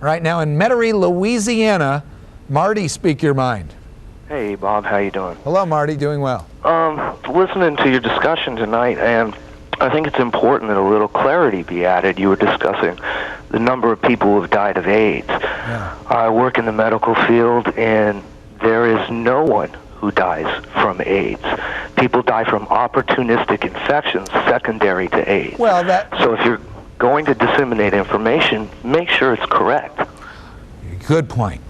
Right now in Metairie, Louisiana, Marty, speak your mind. Hey, Bob, how you doing? Hello, Marty, doing well. Listening to your discussion tonight, and I think it's important that a little clarity be added. You were discussing the number of people who have died of AIDS. Yeah. I work in the medical field, and there is no one who dies from AIDS. People die from opportunistic infections secondary to AIDS. Well, so if you're going to disseminate information, make sure it's correct. Good point.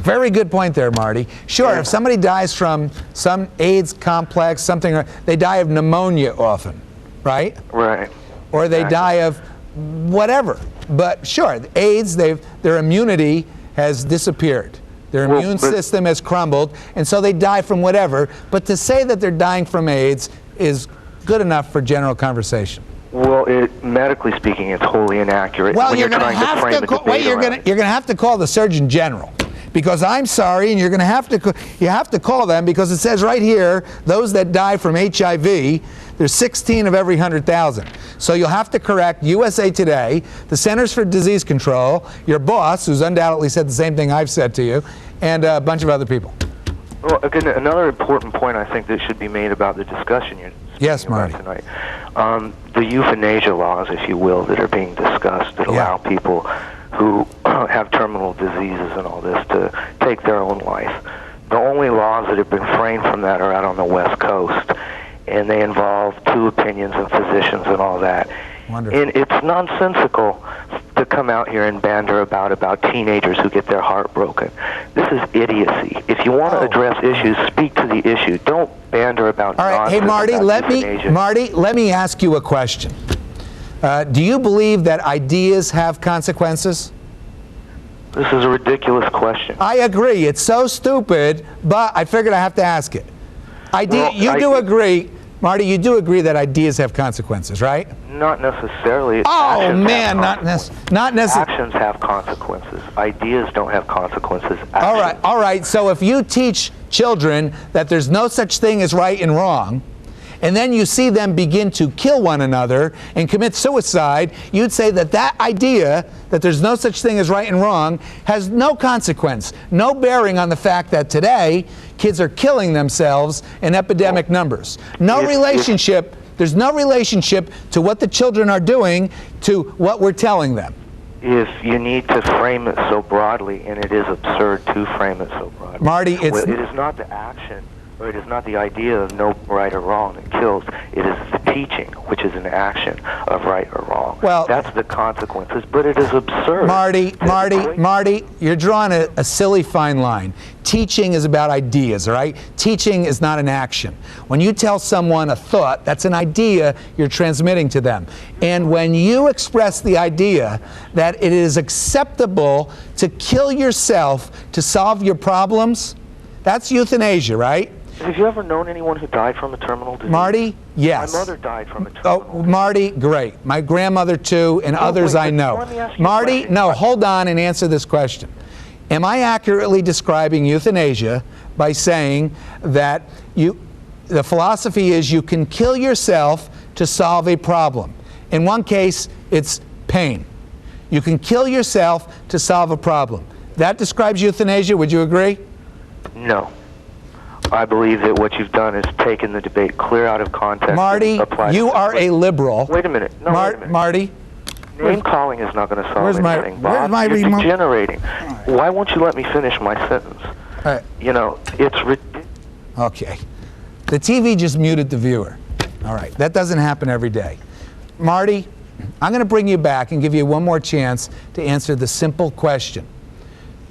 Very good point there, Marty. Sure, if somebody dies from some AIDS complex, something, they die of pneumonia often, right? Right. Or they die of whatever. But sure, AIDS, their immunity has disappeared. Their immune system has crumbled, and so they die from whatever. But to say that they're dying from AIDS is good enough for general conversation. Well, medically speaking, it's wholly inaccurate. Well, you're going to have to call the Surgeon General, because I'm sorry, and you have to call them, because it says right here, those that die from HIV, there's 16 of every 100,000. So you'll have to correct USA Today, the Centers for Disease Control, your boss, who's undoubtedly said the same thing I've said to you, and a bunch of other people. Well, again, another important point I think that should be made about the discussion you're speaking about tonight. The euthanasia laws, if you will, that are being discussed that allow people who have terminal diseases and all this to take their own life. The only laws that have been framed from that are out on the West Coast, and they involve two opinions of physicians and all that. Wonderful. And it's nonsensical to come out here and banter about teenagers who get their heart broken. This is idiocy. If you want to address issues, speak to the issue. Don't banter about nonsense. All right, hey Marty, let me ask you a question. Do you believe that ideas have consequences? This is a ridiculous question. I agree. It's so stupid, but I figured I have to ask it. You do agree, Marty, you do agree that ideas have consequences, right? Not necessarily. Oh, man, not necessarily. Actions have consequences. Ideas don't have consequences. Actions. All right. So if you teach children that there's no such thing as right and wrong, and then you see them begin to kill one another and commit suicide, you'd say that that idea, that there's no such thing as right and wrong, has no consequence, no bearing on the fact that today kids are killing themselves in epidemic numbers. There's no relationship to what the children are doing to what we're telling them. If you need to frame it so broadly, and it is absurd to frame it so broadly. Marty, it is not the action, or it is not the idea of no right or wrong that kills. It is the teaching, which is an action of right or wrong. Well, that's the consequences, but it is absurd. Marty, you're drawing a silly fine line. Teaching is about ideas, all right? Teaching is not an action. When you tell someone a thought, that's an idea you're transmitting to them. And when you express the idea that it is acceptable to kill yourself to solve your problems, that's euthanasia, right? Have you ever known anyone who died from a terminal disease? Marty, yes. My mother died from a terminal disease. Marty, great. My grandmother too, and others I know. Marty, no, hold on and answer this question. Am I accurately describing euthanasia by saying that the philosophy is you can kill yourself to solve a problem? In one case, it's pain. You can kill yourself to solve a problem. That describes euthanasia, would you agree? No. I believe that what you've done is taken the debate clear out of context. Marty, you are a liberal. Wait a minute. No, wait a minute. Marty? Name calling is not going to solve anything, Bob. You're degenerating. Why won't you let me finish my sentence? You know, it's ridiculous. Okay. The TV just muted the viewer. All right. That doesn't happen every day. Marty, I'm going to bring you back and give you one more chance to answer the simple question.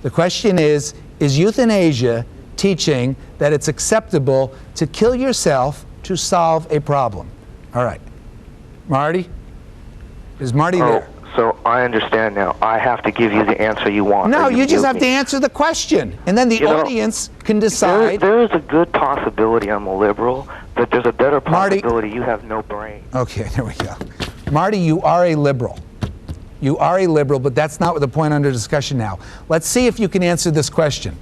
The question is euthanasia teaching that it's acceptable to kill yourself to solve a problem? All right. Marty? Is Marty there? So I understand now. I have to give you the answer you want. No, you just have to answer the question, and then the audience can decide. There is a good possibility I'm a liberal, but there's a better possibility you have no brain. Okay, there we go. Marty, you are a liberal. You are a liberal, but that's not the point under discussion now. Let's see if you can answer this question.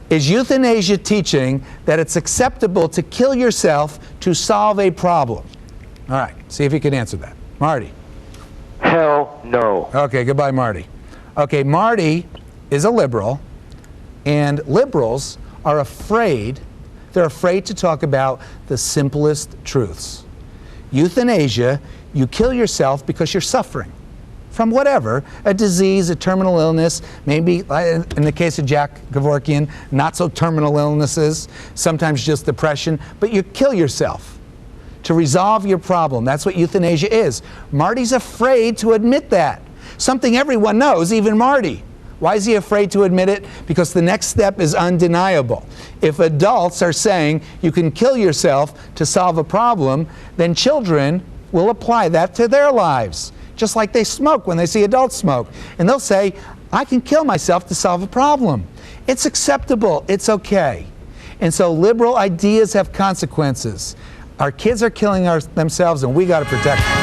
Is euthanasia teaching that it's acceptable to kill yourself to solve a problem? All right, see if you can answer that. Marty. Hell no. Okay, goodbye, Marty. Okay, Marty is a liberal, and liberals are afraid, they're afraid to talk about the simplest truths. Euthanasia, you kill yourself because you're suffering from whatever, a disease, a terminal illness, maybe in the case of Jack Kevorkian, not so terminal illnesses, sometimes just depression, but you kill yourself to resolve your problem. That's what euthanasia is. Marty's afraid to admit that. Something everyone knows, even Marty. Why is he afraid to admit it? Because the next step is undeniable. If adults are saying you can kill yourself to solve a problem, then children will apply that to their lives. Just like they smoke when they see adults smoke. And they'll say, I can kill myself to solve a problem. It's acceptable. It's okay. And so liberal ideas have consequences. Our kids are killing themselves, and we got to protect them.